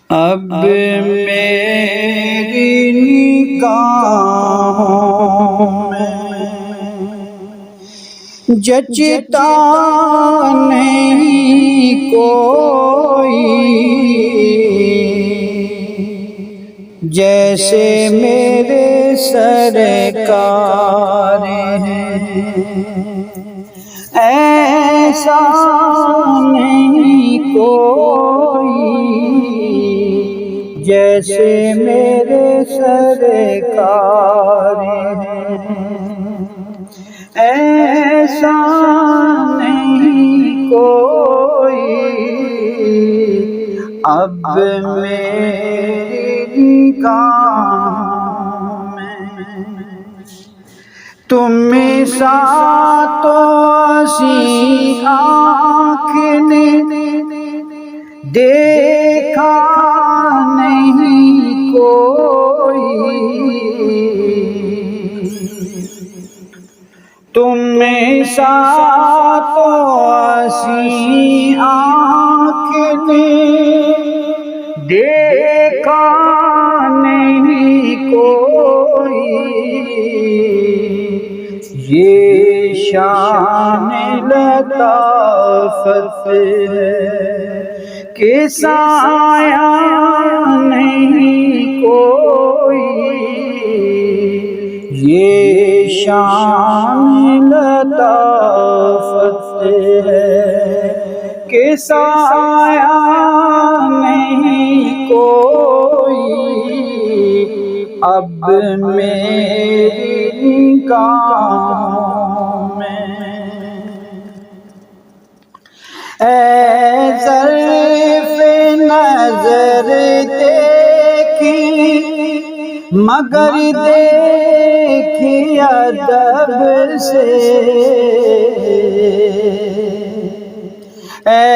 اب میری نگاہوں میں جچتا نہیں کوئی، جیسے میرے سرکار ہیں، ایسا نہیں کوئی جیسے میرے سرکار ہیں، ایسا نہیں کوئی اب میری نگاہوں میں۔ تم سا تو اسی آنکھ نے دیکھا نہیں کوئی، تم سا تو اسی آنکھ نے دیکھا نہیں کوئی، یہ شان لطافت ہے کہ سایہ نہیں کوئی، یہ شان لطافت ہے کہ سایہ نہیں کوئی اب میری نگاہوں میں۔ اے ظرف نظر دیکھی مگر دیکھی ادب سے، اے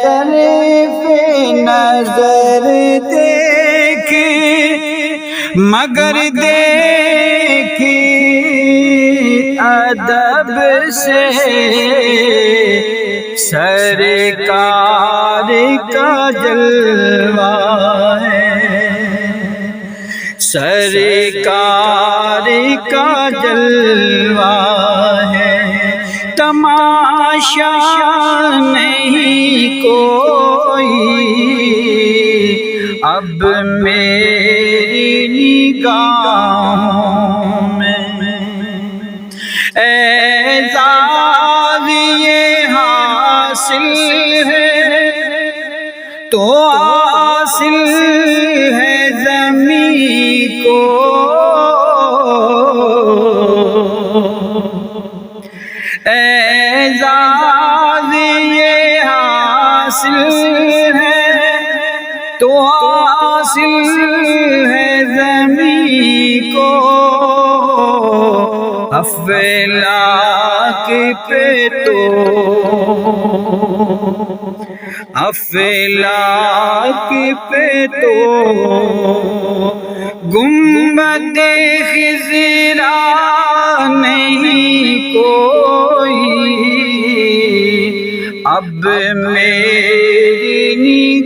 ظرف نظر دیکھی مگر دیکھی ادب سے، سرکار کا جلوہ ہے، سرکار کا جلوہ ہے، تماشا نہیں کوئی اب میری نگاہوں میں۔ اعزاز یہ حاصل ہے تو حاصل ہے زمین کو، اعزاز یہ حاصل ہے تو حاصل ہے زمین کو، افلاک پہ تو افلاک پہ تو گنبد خضرا نہیں کوئی اب میری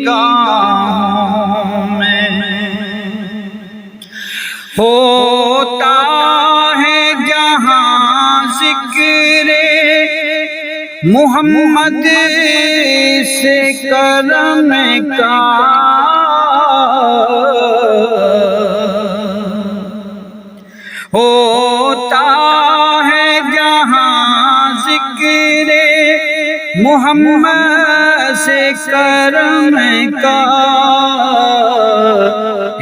نگاہوں میں۔ ہوتا ہے جہاں ذکر محمد سے کرم کا، ہوتا ہے جہاں ذکر محمد سے کرم کا،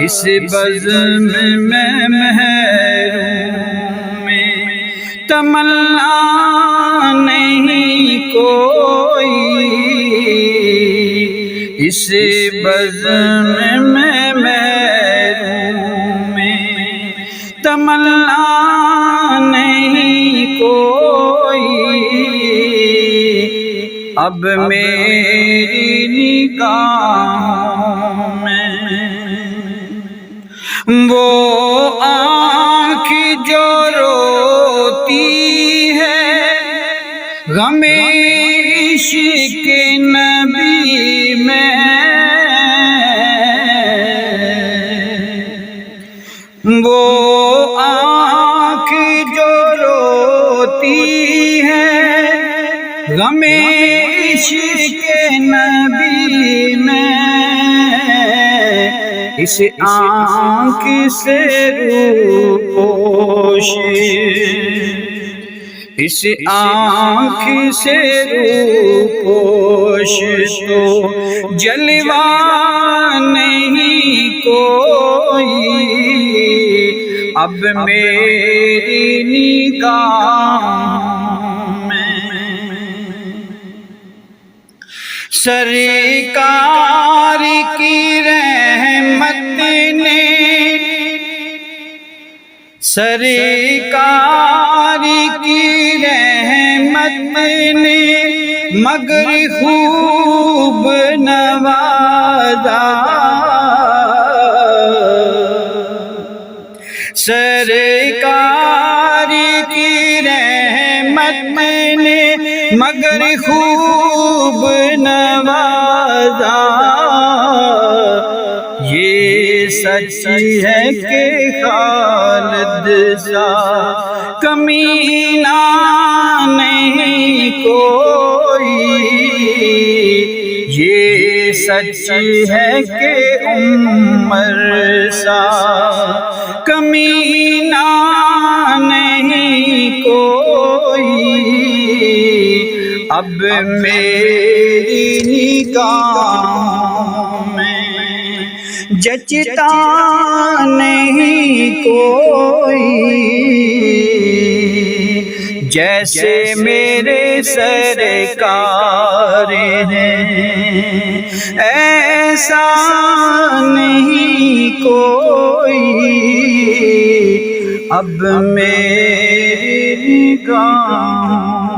اس بزم میں محروم تمنا نہیں کوئی، اس بزم میں محروم تمنا نہیں کوئی اب میری نگاہوں میں۔ وہ آنکھ جو روتی ہے غم عشق نبی میں، غم عشق نبی میں اس آنکھ سے روپوش، اس آنکھ سے روپوش تو جلوہ نہیں کوئی اب میری نگاہ میں۔ سرکار کی رحمت نے، سرکار کی رحمت نے مگر خوب نوازا، سرکار کی رحمت نے مگر خوب نوازا۔ یہ سچ ہے کہ خالد سا کمینہ نہیں کوئی، یہ سچ ہے کہ عمر سا کمینہ نہیں کوئی اب میری نگاہ میں جچتا نہیں کوئی، جیسے میرے سرکار ہیں ایسا نہیں کوئی اب میری نگاہ